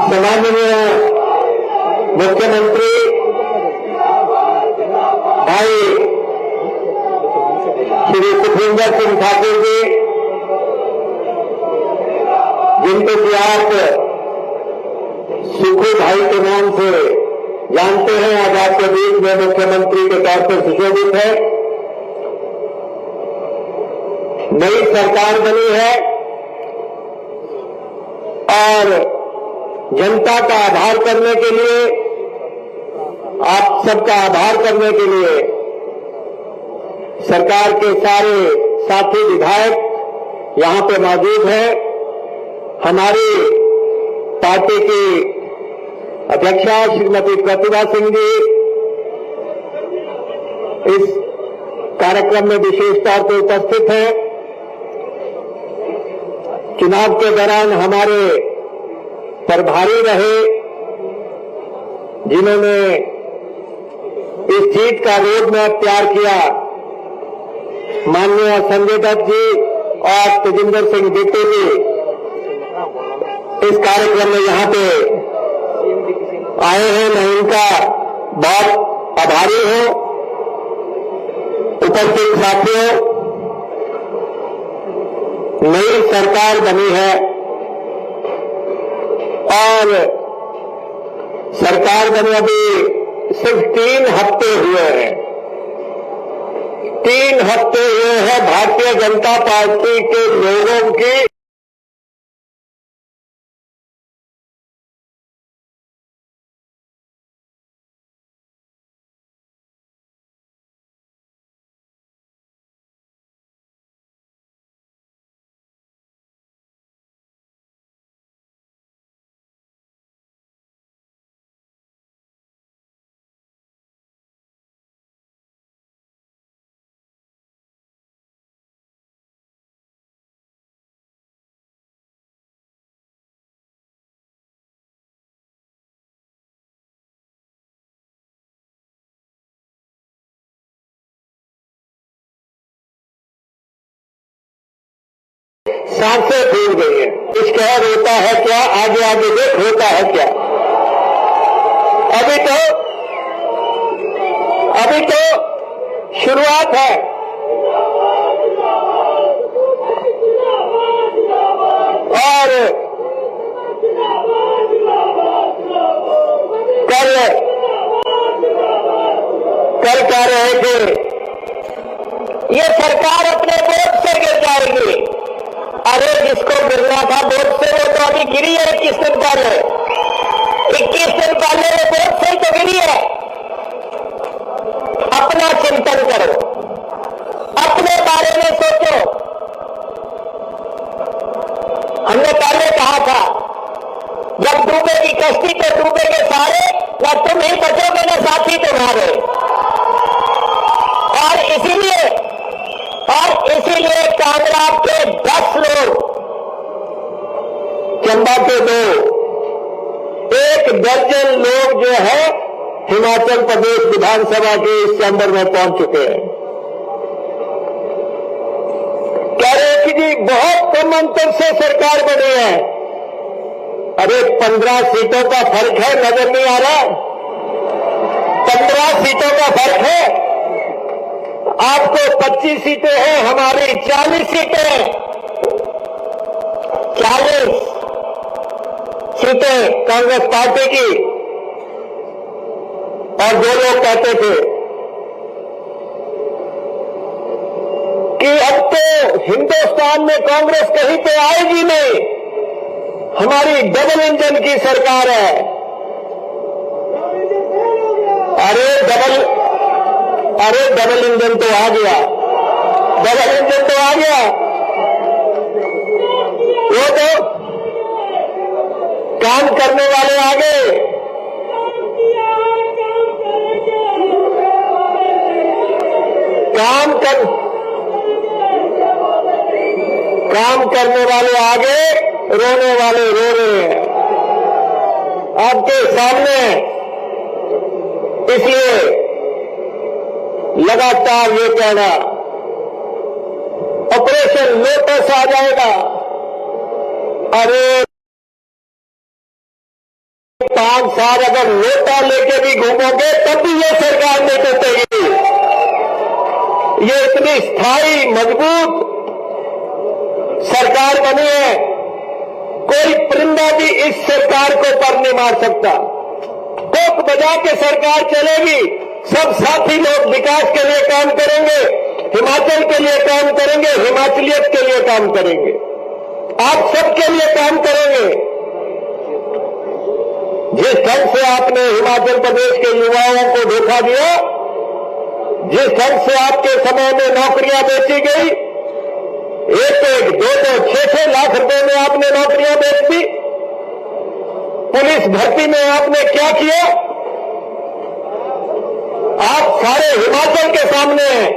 सम्माननीय मुख्यमंत्री भाई श्री सुखविंदर सिंह ठाकुर जी, जिनको कि आप सुखू भाई के नाम से जानते हैं, आज आपके बीच में मुख्यमंत्री के तौर पर सुशोभित है। नई सरकार बनी है और जनता का आभार करने के लिए, आप सबका आभार करने के लिए सरकार के सारे साथी विधायक यहां पे मौजूद हैं। हमारी पार्टी की अध्यक्षा श्रीमती प्रतिभा सिंह जी इस कार्यक्रम में विशेष तौर पर उपस्थित हैं। चुनाव के दौरान हमारे प्रभारी रहे, जिन्होंने इस सीट का रोड मैप तैयार किया, माननीय संजय दत्त जी और तेजिंदर सिंह बिट्टू जी इस कार्यक्रम में यहां पे आए हैं। मैं इनका बहुत आभारी हूं। उपस्थित साथियों, नई सरकार बनी है और सरकार बने अभी सिर्फ 3 हफ्ते हुए हैं। 3 हफ्ते हुए हैं भारतीय जनता पार्टी के लोगों की सांसें फूल गई है। कुछ कह होता है क्या, आगे आगे देख होता है क्या। अभी तो शुरुआत है। और कल कह रहे थे ये सरकार अपने वोट से गिर जाएगी। अरे जिसको गिरना था वोट से, वो तो अभी गिरी है 21 दिन पहले। 21 दिन पहले वो वोट से तो गिरी है। अपना चिंतन करो, अपने बारे में सोचो। हमने पहले कहा था, जब डूबेगी कश्ती तो डूबेंगे सारे, न तुम ही बचोगे न साथी तुम्हारे। और इसीलिए कांगड़ा के 10 लोग, चंबा के 2, 1 दर्जन लोग जो है हिमाचल प्रदेश विधानसभा के इस चैम्बर में पहुंच चुके हैं। कह रहे कि जी बहुत कम अंतर से सरकार बनी है। अरे 15 सीटों का फर्क है, नजर नहीं आ रहा? 15 सीटों का फर्क है। आपको 25 सीटें हैं, हमारी 40 सीटें हैं। 40 सीटें कांग्रेस पार्टी की। और जो लोग कहते थे कि अब तो हिंदुस्तान में कांग्रेस कहीं पे आएगी नहीं, हमारी डबल इंजन की सरकार है। अरे डबल इंजन तो आ गया, डबल इंजन तो आ गया। वो तो काम करने वाले आ गए। काम करने वाले आ गए, रोने वाले रो रहे हैं आपके सामने। इसलिए लगातार ये कहना ऑपरेशन लोटस आ जाएगा। अरे 5 साल अगर नोटा लेके भी घूमोगे तब भी ये सरकार नहीं टूटेगी। ये इतनी स्थायी मजबूत सरकार बनी है, कोई परिंदा भी इस सरकार को पर नहीं मार सकता। कोक बजा के सरकार चलेगी, सब साथी लोग विकास के लिए काम करेंगे, हिमाचल के लिए काम करेंगे, हिमाचलियत के लिए काम करेंगे, आप सबके लिए काम करेंगे। जिस ढंग से आपने हिमाचल प्रदेश के युवाओं को धोखा दिया, जिस ढंग से आपके समय में नौकरियां बेची गई, 1-1, 2-2, 6-6 लाख रुपए में आपने नौकरियां बेच दी। पुलिस भर्ती में आपने क्या किया? आप सारे हिमाचल के सामने हैं।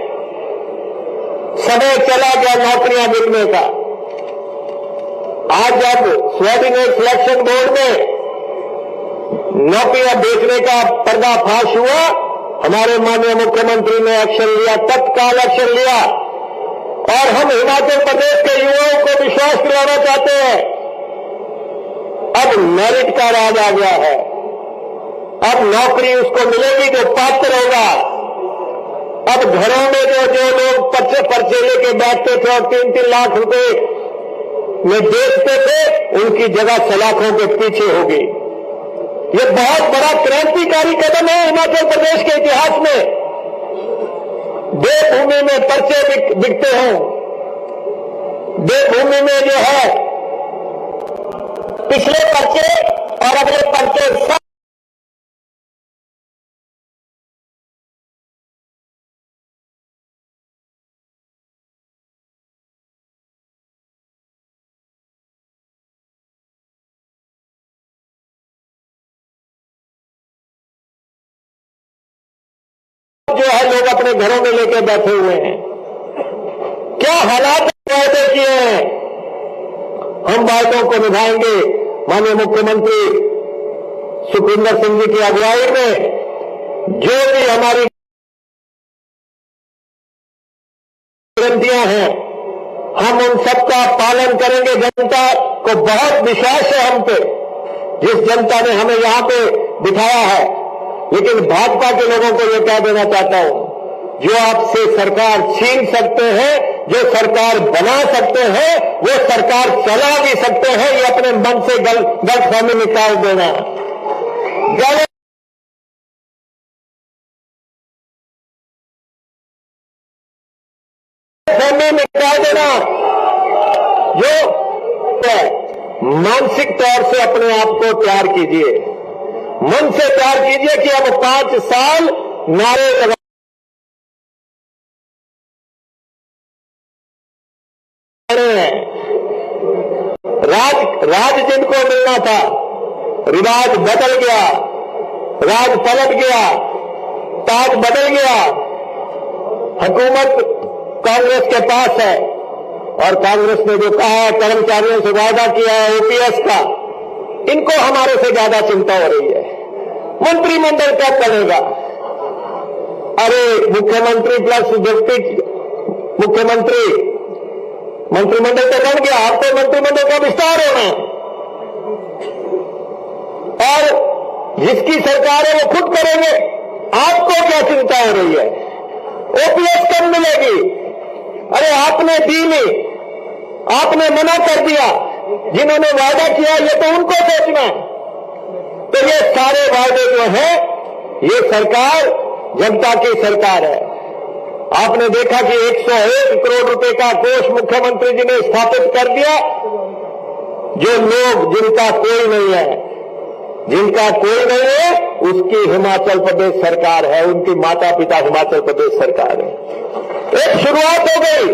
समय चला गया नौकरियां बिकने का। आज जब सबॉर्डिनेट सिलेक्शन बोर्ड में नौकरियां बेचने का पर्दाफाश हुआ, हमारे माननीय मुख्यमंत्री ने एक्शन लिया, तत्काल एक्शन लिया। और हम हिमाचल प्रदेश के युवाओं को विश्वास दिलाना चाहते हैं, अब मेरिट का राज आ गया है। अब नौकरी उसको मिलेगी जो पात्र होगा। अब घरों में जो लोग पर्चे लेके बैठते थे और 3-3 लाख रुपए में बेचते थे, उनकी जगह सलाखों के पीछे होगी। ये बहुत बड़ा क्रांतिकारी कदम है हिमाचल प्रदेश के इतिहास में। देवभूमि में पर्चे बिकते हों, देवभूमि में जो है पिछले पर्चे और अगले पर्चे सब जो है लोग अपने घरों में लेके बैठे हुए हैं। क्या हालात वायदे किए हैं, हम वायदों को निभाएंगे। माननीय मुख्यमंत्री सुखविंदर सिंह जी की अगुवाई में जो भी हमारी गारंटियां हैं, हम उन सबका पालन करेंगे। जनता को बहुत विश्वास है हम पे, जिस जनता ने हमें यहां पे बिठाया है। लेकिन भाजपा के लोगों को यह कह देना चाहता हूं, जो आपसे सरकार छीन सकते हैं, जो सरकार बना सकते हैं, वो सरकार चला भी सकते हैं। ये अपने मन से गलतफहमी निकाल देना। गलतफहमी निकाल देना। जो मानसिक तौर से अपने आप को तैयार कीजिए, मन से तैयार कीजिए कि अब 5 साल नारे लगा राज जिनको मिलना था, रिवाज बदल गया, राज पलट गया, ताज बदल गया। हुकूमत कांग्रेस के पास है और कांग्रेस ने जो कहा है, कर्मचारियों से वादा किया है ओपीएस का, इनको हमारे से ज्यादा चिंता हो रही है। मंत्रिमंडल कब बनेगा? अरे मुख्यमंत्री प्लस डिप्टी मुख्यमंत्री, मंत्रिमंडल तो बन गया, अब तो मंत्रिमंडल का विस्तार होना है। और जिसकी सरकार है वो खुद करेंगे, आपको क्या चिंता हो रही है? ओपीएस कब मिलेगी? अरे आपने दी नहीं, आपने मना कर दिया। जिन्होंने वादा किया ये तो उनको सोचना है। तो ये सारे वादे जो हैं, ये सरकार जनता की सरकार है। आपने देखा कि 101 करोड़ रुपए का कोष मुख्यमंत्री जी ने स्थापित कर दिया। जो लोग जिनका कोई नहीं है, उसकी हिमाचल प्रदेश सरकार है, उनकी माता पिता हिमाचल प्रदेश सरकार है। एक शुरुआत हो गई,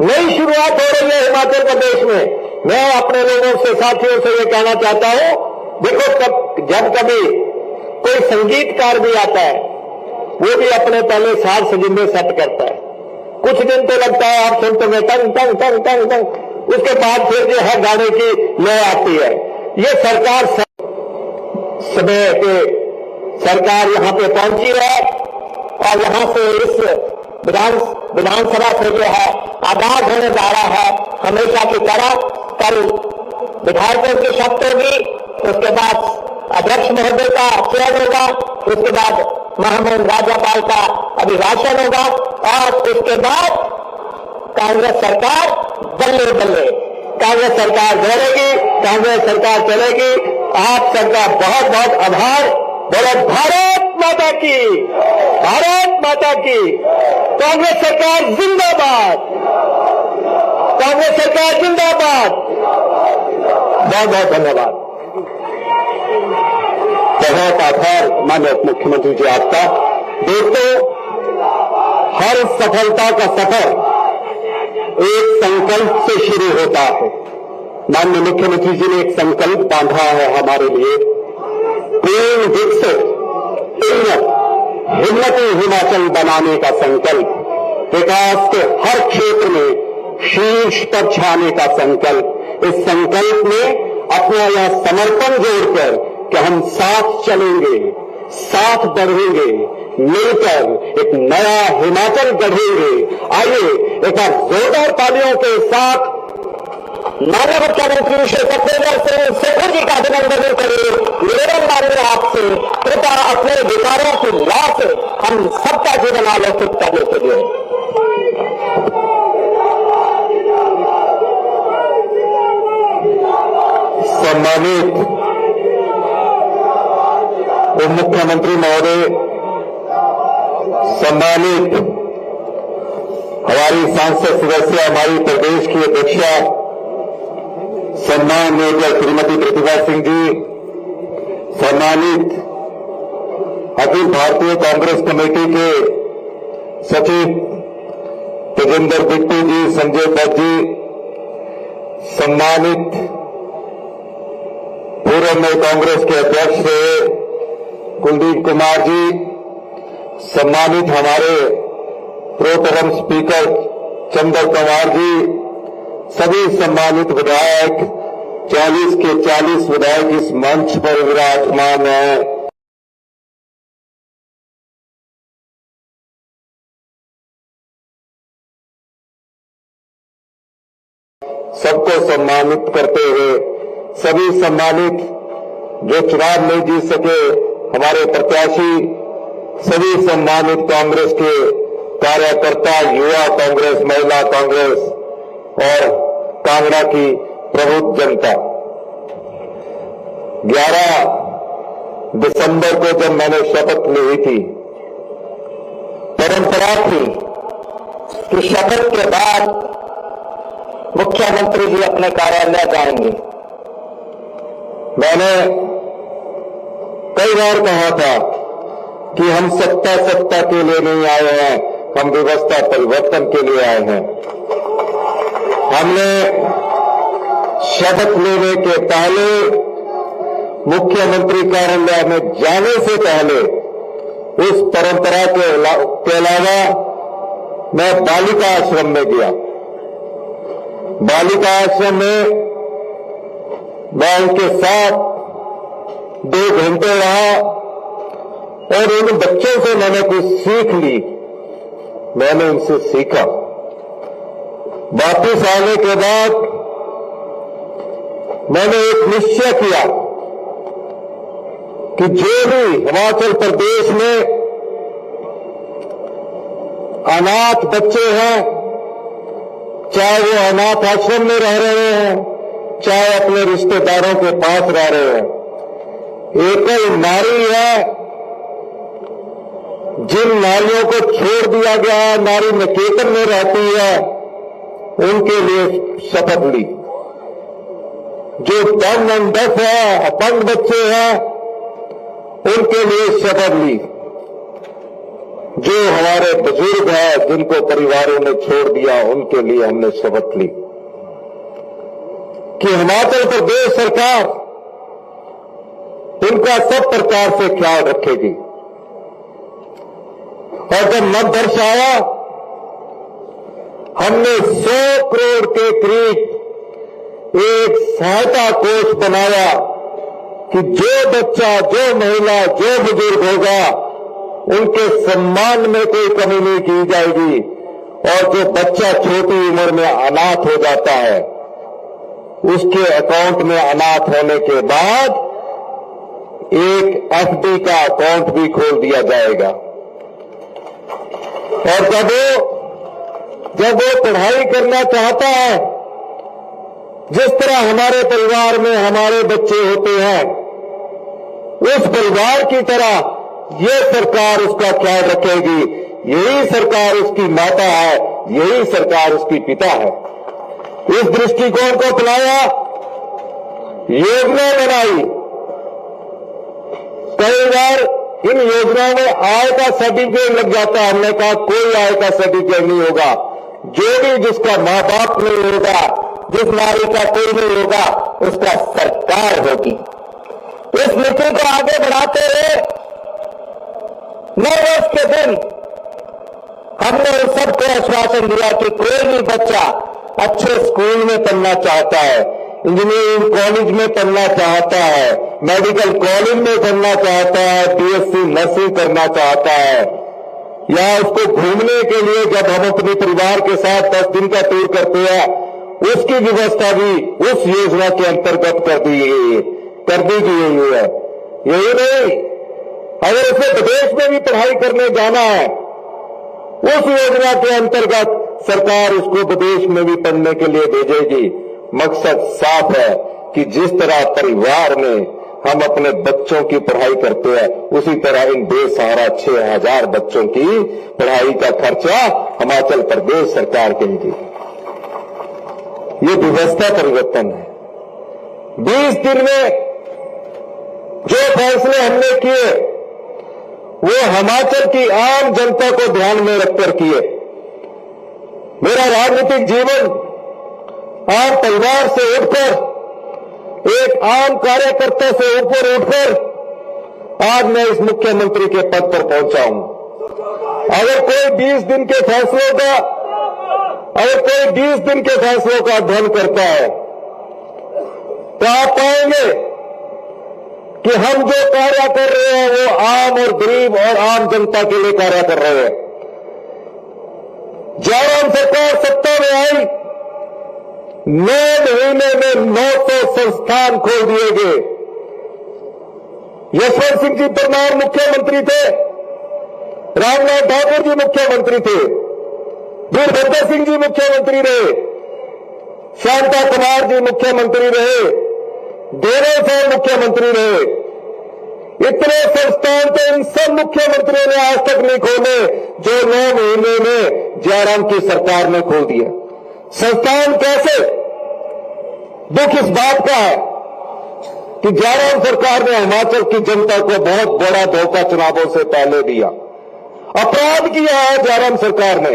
नई शुरुआत हो रही है हिमाचल प्रदेश में। मैं अपने लोगों से, साथियों से ये कहना चाहता हूं, देखो जब कभी कोई संगीतकार भी आता है, वो भी अपने पहले साज सजिंदे सेट करता है। कुछ दिन तो लगता है, आप सुनते हैं टंग टंग टंग टंग टंग, उसके बाद फिर जो है गाने की लय आती है। ये सरकार समय पे सरकार यहां पे पहुंची है और यहां से इस विधानसभा से जो है आगाज होने जा रहा है। हमेशा की तरह कल विधायकों की शपथ होगी, उसके बाद अध्यक्ष महोदय का चयन होगा, उसके बाद महामहिम राज्यपाल का अभिभाषण होगा और उसके बाद कांग्रेस सरकार बल्ले बल्ले कांग्रेस सरकार दौड़ेगी, कांग्रेस सरकार चलेगी। आप सबका बहुत बहुत आभार। बोलो भारत माता की, भारत माता की। कांग्रेस सरकार जिंदाबाद, कांग्रेस सरकार जिंदाबाद। बहुत बहुत धन्यवाद। बहुत आभार माननीय उप मुख्यमंत्री जी आपका। दोस्तों, हर सफलता का सफर एक संकल्प से शुरू होता है। माननीय मुख्यमंत्री जी ने एक संकल्प बांधा है हमारे लिए, पूर्ण विकसित हिम्मती हिमाचल बनाने का संकल्प, विकास के हर क्षेत्र में शीर्ष पर छाने का संकल्प। इस संकल्प में अपना यह समर्पण जोड़कर कि हम साथ चलेंगे, साथ बढ़ेंगे, मिलकर एक नया हिमाचल गढ़ेंगे। आइए एक बार जोरदार तालियों के साथ माननीय मुख्यमंत्री श्री सत्येंद्र सिंह शेखर जी का अभिनंदन करिए। निवेदन मांगे आपसे, कृपया अपने विचारों की लौ से हम सबका जीवन आलोकित करने के लिए। सम्मानित उप मुख्यमंत्री महोदय, सम्मानित हमारी सांसद सदस्य, हमारी प्रदेश की अध्यक्षा सम्माननीय श्रीमती प्रतिभा सिंह जी, सम्मानित अखिल भारतीय कांग्रेस कमेटी के सचिव तेजेंद्र बिट्टू जी, संजय दत्त जी, सम्मानित पूर्व में कांग्रेस के अध्यक्ष रहे कुलदीप कुमार जी, सम्मानित हमारे प्रोटेम स्पीकर चंद्र कुमार जी, सभी सम्मानित विधायक, 40 के 40 विधायक इस मंच पर विराजमान हैं। सबको सम्मानित करते हुए सभी सम्मानित जो चुनाव नहीं जीत सके हमारे प्रत्याशी, सभी सम्मानित कांग्रेस के कार्यकर्ता, युवा कांग्रेस, महिला कांग्रेस और कांगड़ा की प्रबुद्ध जनता। 11 दिसंबर को जब मैंने शपथ ली थी, परंपरा थी कि शपथ के बाद मुख्यमंत्री जी अपने कार्यालय जाएंगे। मैंने कई बार कहा था कि हम सत्ता के लिए नहीं आए हैं, हम व्यवस्था परिवर्तन के लिए आए हैं। हमने शपथ लेने के पहले मुख्यमंत्री कार्यालय में जाने से पहले उस परंपरा के अलावा मैं बालिका आश्रम में गया। बालिका आश्रम में मैं उनके साथ 2 घंटे रहा और उन बच्चों से मैंने कुछ सीख ली, मैंने उनसे सीखा। वापिस आने के बाद मैंने एक निश्चय किया कि जो भी हिमाचल प्रदेश में अनाथ बच्चे हैं, चाहे वो अनाथ आश्रम में रह रहे हैं, चाहे अपने रिश्तेदारों के पास रह रहे हैं, एकल नारी है, जिन नारियों को छोड़ दिया गया है, नारी निकेतन में रहती है, उनके लिए शपथ ली। जो दम अंधफ है, अपंग बच्चे हैं, उनके लिए शपथ ली। जो हमारे बुजुर्ग हैं, जिनको परिवारों ने छोड़ दिया, उनके लिए हमने शपथ ली कि हिमाचल प्रदेश सरकार उनका सब प्रकार से ख्याल रखेगी। और जब मतवर्ष आया, हमने 100 करोड़ के करीब एक सहायता कोष बनाया कि जो बच्चा, जो महिला, जो बुजुर्ग होगा, उनके सम्मान में कोई कमी नहीं की जाएगी। और जो बच्चा छोटी उम्र में अनाथ हो जाता है, उसके अकाउंट में अनाथ होने के बाद एक एफडी का अकाउंट भी खोल दिया जाएगा। और जब वो पढ़ाई करना चाहता है, जिस तरह हमारे परिवार में हमारे बच्चे होते हैं, उस परिवार की तरह ये सरकार उसका ख्याल रखेगी। यही सरकार उसकी माता है, यही सरकार उसकी पिता है। इस दृष्टिकोण को अपनाया, योजना बनाई। कई बार इन योजनाओं में आय का सर्टिफिकेट लग जाता है। हमने कहा कोई आय का सर्टिफिकेट नहीं होगा। जो भी जिसका मां बाप नहीं होगा, जिस नारी का कोई नहीं होगा, उसका सरकार होगी। इस नीति को आगे बढ़ाते हुए 9 वर्ष के दिन हमने उन सबको आश्वासन दिया कि कोई भी बच्चा अच्छे स्कूल में पढ़ना चाहता है, इंजीनियरिंग कॉलेज में पढ़ना चाहता है, मेडिकल कॉलेज में पढ़ना चाहता है, बीएससी नर्सिंग करना चाहता है, या उसको घूमने के लिए जब हम अपने परिवार के साथ 10 दिन का टूर करते हैं, उसकी व्यवस्था भी उस योजना के अंतर्गत कर दी गई है। यही नहीं, अगर उसे विदेश में भी पढ़ाई करने जाना है, उस योजना के अंतर्गत सरकार उसको विदेश में भी पढ़ने के लिए भेजेगी। मकसद साफ है कि जिस तरह परिवार में हम अपने बच्चों की पढ़ाई करते हैं, उसी तरह इन बेसहारा 6000 बच्चों की पढ़ाई का खर्चा हिमाचल प्रदेश सरकार करेगी। ये व्यवस्था परिवर्तन है। 20 दिन में जो फैसले हमने किए, वो हिमाचल की आम जनता को ध्यान में रखकर किए। मेरा राजनीतिक जीवन आम परिवार से उठकर, एक आम कार्यकर्ता से ऊपर उठकर आज मैं इस मुख्यमंत्री के पद पर पहुंचा हूं। अगर कोई 20 दिन के फैसलों का अध्ययन करता है, तो आप पाएंगे कि हम जो कार्य कर रहे हैं वो आम और गरीब और आम जनता के लिए कार्य कर रहे हैं। जयराम सरकार सत्ता में आई, 9 महीने में 900 संस्थान खोल दिए गए। यशवंत सिंह जी परमार मुख्यमंत्री थे, रामनाथ ठाकुर जी मुख्यमंत्री थे, वीरभद्र सिंह जी मुख्यमंत्री रहे, शांता कुमार जी मुख्यमंत्री रहे, देवेंद्र साहब मुख्यमंत्री रहे। इतने संस्थान तो इन सब मुख्यमंत्रियों ने आज तक नहीं खोले जो 9 महीने में जयराम की सरकार ने खोल दिया। संस्थान कैसे? दुख इस बात का है कि जयराम सरकार ने हिमाचल की जनता को बहुत बड़ा धोखा चुनावों से पहले दिया। अपराध किया है जयराम सरकार ने।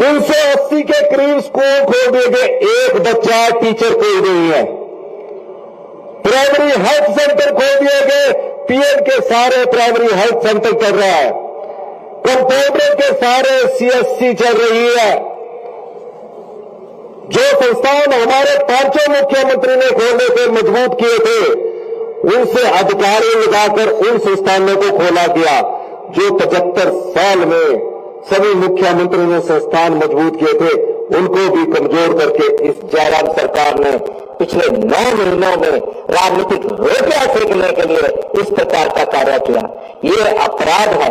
380 के करीब स्कूल खोल दिए गए, एक बच्चा टीचर कोई नहीं है। प्राइमरी हेल्थ सेंटर खोल दिए गए, पीएम के सारे प्राइमरी हेल्थ सेंटर चल रहा है। कंपाउंडर के सारे सीएससी चल रही है। जो संस्थान हमारे 5 मुख्यमंत्री ने खोलने से मजबूत किए थे, उनसे अधिकारी लगाकर उन संस्थानों को खोला गया। जो 75 साल में सभी मुख्यमंत्री ने संस्थान मजबूत किए थे, उनको भी कमजोर करके इस जयराम सरकार ने पिछले 9 महीनों में राजनीतिक रोटियां सेकने के लिए इस प्रकार का कार्य किया। ये अपराध है,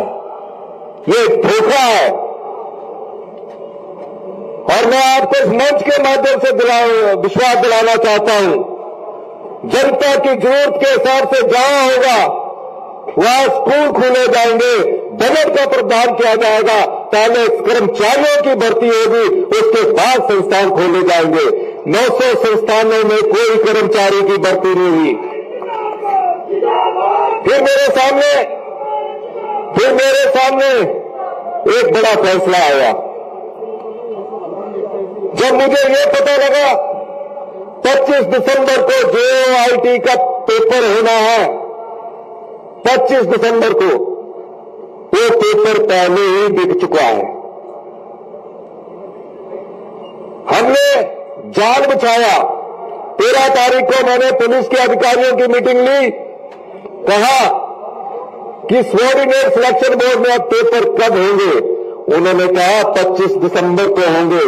ये धोखा है। और मैं आपको इस मंच के माध्यम से विश्वास दिलाना चाहता हूं, जनता की जरूरत के हिसाब से जहां होगा वहां स्कूल खोले जाएंगे, बजट का प्रावधान किया जाएगा। पहले कर्मचारियों की भर्ती होगी, उसके बाद संस्थान खोले जाएंगे। 900 संस्थानों में कोई कर्मचारी की भर्ती नहीं हुई। फिर मेरे सामने एक बड़ा फैसला आया। जब मुझे ये पता लगा 25 दिसंबर को JOIT का पेपर होना है, 25 दिसंबर को, वो पेपर पहले ही बिक चुका है। हमने जाल बिछाया। 13 तारीख को मैंने पुलिस के अधिकारियों की मीटिंग ली, कहा कि सबॉर्डिनेट सिलेक्शन बोर्ड में अब पेपर कब होंगे? उन्होंने कहा 25 दिसंबर को होंगे।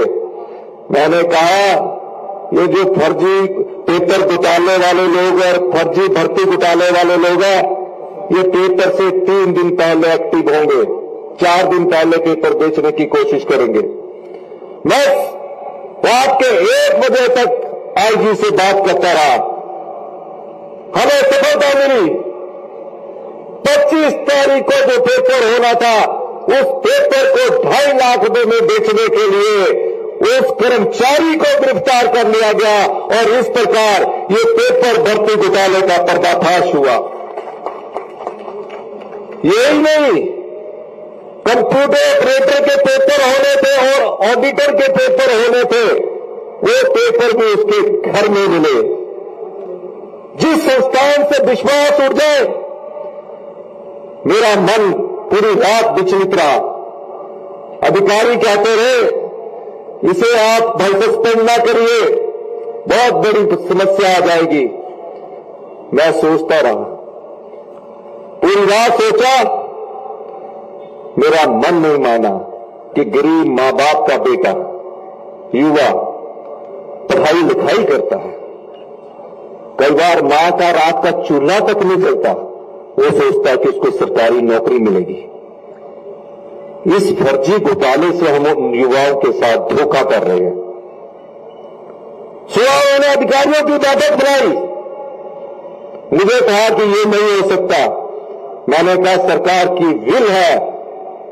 मैंने कहा ये जो फर्जी पेपर घोटाले वाले लोग और फर्जी भर्ती घोटाले वाले लोग हैं, ये पेपर से 3 दिन पहले एक्टिव होंगे, 4 दिन पहले पेपर बेचने की कोशिश करेंगे। मैं रात के 1 बजे तक आईजी से बात करता रहा, हमें सफलता मिली। 25 तारीख को जो पेपर होना था, उस पेपर को 2.5 लाख रुपए में बेचने के लिए उस कर्मचारी को गिरफ्तार कर लिया गया और इस प्रकार ये पेपर भर्ती घोटाले का पर्दाफाश हुआ। यही नहीं, कंप्यूटर ऑपरेटर के पेपर होने थे और ऑडिटर के पेपर होने थे, वो पेपर भी उसके घर में मिले। जिस संस्थान से विश्वास उठ जाए, मेरा मन पूरी रात विचलित रहा। अधिकारी कहते रहे, इसे आप भाई सस्पेंड ना करिए, बहुत बड़ी समस्या आ जाएगी। मैं सोचता रहा, पूरी रात सोचा, मेरा मन नहीं माना कि गरीब मां बाप का बेटा युवा पढ़ाई लिखाई करता है, कई बार मां का रात का चूल्हा तक नहीं जलता, वो सोचता है कि उसको सरकारी नौकरी मिलेगी। इस फर्जी घोटाले से हम उन युवाओं के साथ धोखा कर रहे हैं। सुबह उन्होंने अधिकारियों की बैठक बुलाई, मुझे कहा कि ये नहीं हो सकता। मैंने कहा सरकार की विल है,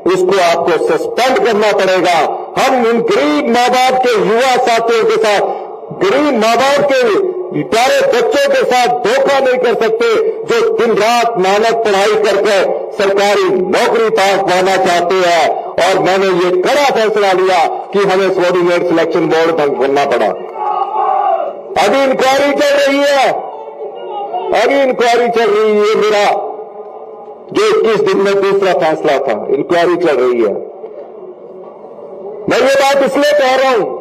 उसको आपको सस्पेंड करना पड़ेगा। हम इन गरीब मां बाप के युवा साथियों के साथ, गरीब मां बाप के प्यारे बच्चों के साथ धोखा नहीं कर सकते, जो दिन रात मेहनत पढ़ाई करके सरकारी नौकरी पाना चाहते हैं। और मैंने ये कड़ा फैसला लिया कि हमें सबॉर्डिनेट सिलेक्शन बोर्ड भंग करना पड़ा। अभी इंक्वायरी चल रही है, अभी इंक्वायरी चल रही है। मेरा जो 21 दिन में दूसरा फैसला था, इंक्वायरी चल रही है। मैं ये बात इसलिए कह रहा हूं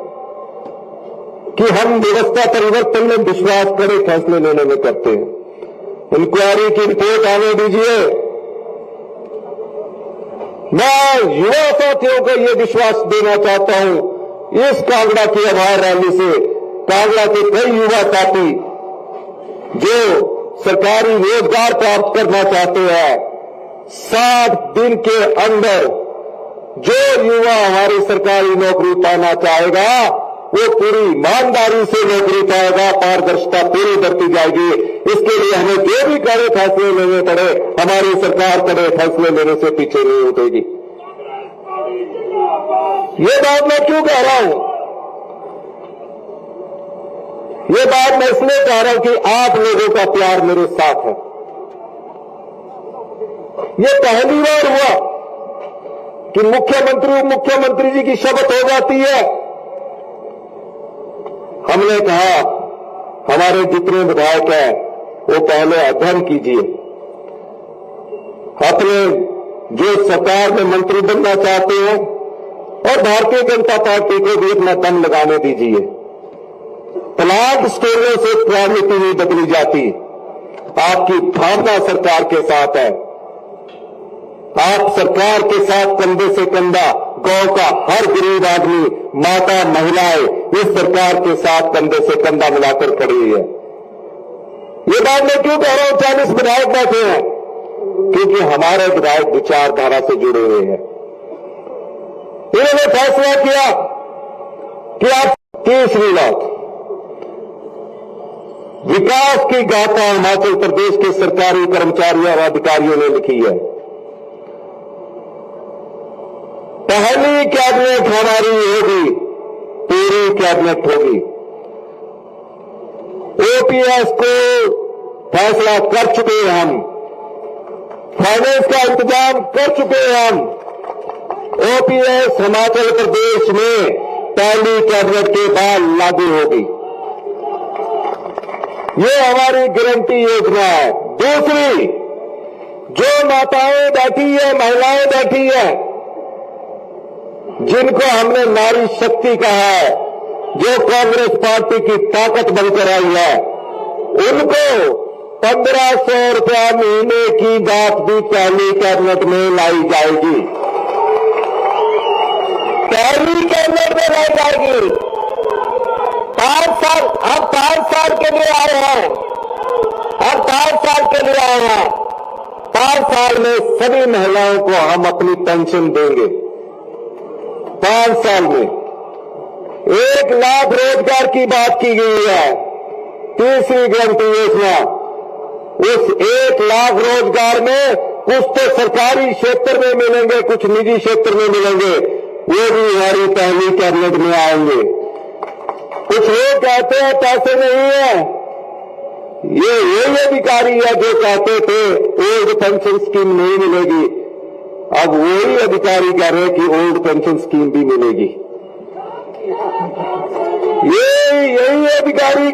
कि हम व्यवस्था परिवर्तन में विश्वास कड़े फैसले लेने में करते हैं। इंक्वायरी की रिपोर्ट आने दीजिए। मैं युवा साथियों को यह विश्वास देना चाहता हूं, इस कांगड़ा की आभार रैली से कांगड़ा के कई युवा साथी जो सरकारी रोजगार प्राप्त करना चाहते हैं, 60 दिन के अंदर जो युवा हमारी सरकारी नौकरी पाना चाहेगा, वो पूरी ईमानदारी से नौकरी पाएगा, पारदर्शिता पूरी बढ़ती जाएगी। इसके लिए हमें जो भी कड़े फैसले लेने पड़े, हमारी सरकार कड़े फैसले लेने से पीछे नहीं उठेगी। ये बात मैं क्यों कह रहा हूं? ये बात मैं इसलिए कह रहा हूं कि आप लोगों का प्यार मेरे साथ है। ये पहली बार हुआ कि मुख्यमंत्री मुख्यमंत्री जी की शपथ हो जाती है। हमने कहा हमारे जितने विधायक हैं वो पहले अध्ययन कीजिए, अपने जो सरकार में मंत्री बनना चाहते हैं और भारतीय जनता पार्टी को भी अपना दम लगाने दीजिए। प्लांट स्टोरों से राजनीति नहीं बदली जाती। आपकी भावना सरकार के साथ है, आप सरकार के साथ कंधे से कंधा, गांव का हर गरीब आदमी, माता, महिलाएं इस सरकार के साथ कंधे से कंधा मिलाकर खड़ी है। ये बात मैं क्यों कह रहा हूं? 40 विधायक बैठे हैं, क्योंकि हमारे विधायक विचारधारा से जुड़े हुए हैं। इन्होंने फैसला किया कि आप 30 लाख विकास की गाथा हिमाचल प्रदेश के सरकारी कर्मचारियों और अधिकारियों ने लिखी है। पहली कैबिनेट हमारी होगी, पूरी कैबिनेट होगी। ओपीएस को फैसला कर चुके हैं हम, फाइनेंस का इंतजाम कर चुके हैं हम। ओपीएस हिमाचल प्रदेश में पहली कैबिनेट के बाद लागू होगी, ये हमारी गारंटी योजना है। दूसरी, जो माताएं बैठी है, महिलाएं बैठी है, जिनको हमने नारी शक्ति कहा है, जो कांग्रेस पार्टी की ताकत बनकर आई है, उनको 1500 रुपया महीने की बात भी पहली कैबिनेट में लाई जाएगी, पहली कैबिनेट में लाई जाएगी। हम 5 साल के लिए आए हैं, हम 5 साल के लिए आए हैं। 5 साल में सभी महिलाओं को हम अपनी पेंशन देंगे। 5 साल में 1 लाख रोजगार की बात की गई है। तीसरी गारंटी योजना, उस 1 लाख रोजगार में कुछ तो सरकारी क्षेत्र में मिलेंगे, कुछ निजी क्षेत्र में मिलेंगे, वो भी हमारी पहली कैबिनेट में आएंगे। कुछ लोग कहते हैं पैसे नहीं है, ये यही अधिकारी है जो कहते थे ओल्ड पेंशन स्कीम नहीं मिलेगी, अब वही अधिकारी कह रहे हैं कि ओल्ड पेंशन स्कीम भी मिलेगी। यही अधिकारी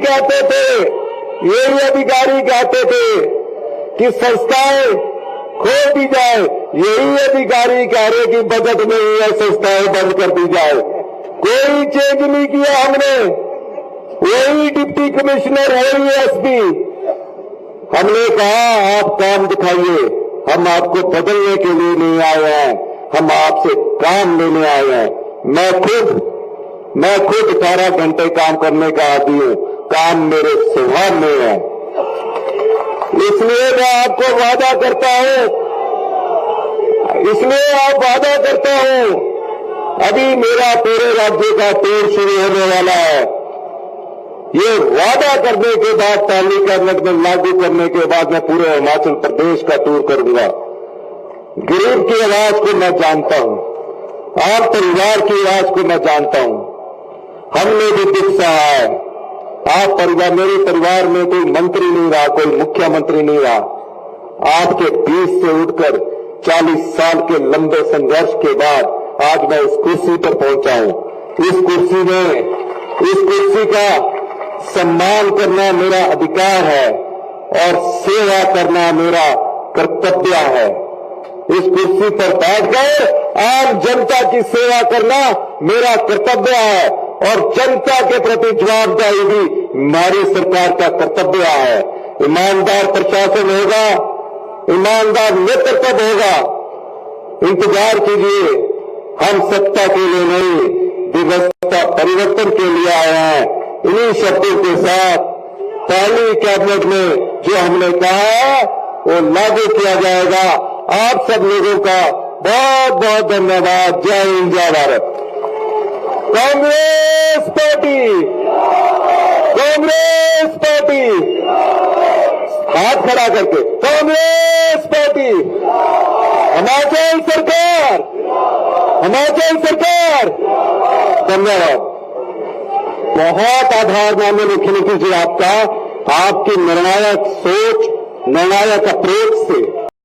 कहते थे कि संस्थाएं खोल दी जाए, यही अधिकारी कह रहे कि बजट में ही संस्थाएं बंद कर दी जाए। कोई चेंज नहीं किया हमने, वही डिप्टी कमिश्नर, वही एसपी। हमने कहा आप काम दिखाइए, हम आपको बदलने के लिए नहीं आए हैं, हम आपसे काम लेने आए हैं। मैं खुद 18 घंटे काम करने का आदी हूं, काम मेरे स्वभाव में है। इसलिए मैं आपको वादा करता हूं, अभी मेरा पूरे राज्य का टूर शुरू होने वाला है। ये वादा करने के बाद, पहली कैबिनेट में लागू करने के बाद मैं पूरे हिमाचल प्रदेश का टूर करूंगा। गरीब की आवाज को मैं जानता हूं, आम परिवार की आवाज को मैं जानता हूं। हमने भी दुख सहा है। मेरे परिवार में कोई मंत्री नहीं रहा, कोई मुख्यमंत्री नहीं रहा। आपके बीच से उठकर 40 साल के लंबे संघर्ष के बाद आज मैं इस कुर्सी पर पहुंचा हूं। इस कुर्सी का सम्मान करना मेरा अधिकार है और सेवा करना मेरा कर्तव्य है। इस कुर्सी पर बैठकर आम जनता की सेवा करना मेरा कर्तव्य है और जनता के प्रति जवाबदेही भी हमारी सरकार का कर्तव्य है। ईमानदार प्रशासन होगा, ईमानदार नेतृत्व होगा। इंतजार कीजिए, हम सत्ता के लिए नहीं, व्यवस्था परिवर्तन के लिए आए हैं। इन्हीं शब्दों के साथ पहली कैबिनेट में जो हमने कहा है वो लागू किया जाएगा। आप सब लोगों का बहुत बहुत धन्यवाद। जय हिंद, जय भारत। कांग्रेस पार्टी, हाथ खड़ा करके कांग्रेस पार्टी, हिमाचल सरकार। धन्यवाद। बहुत आभार माननीय मुख्यमंत्री जी आपका, आपकी निर्णायक सोच, निर्णायक अप्रोच से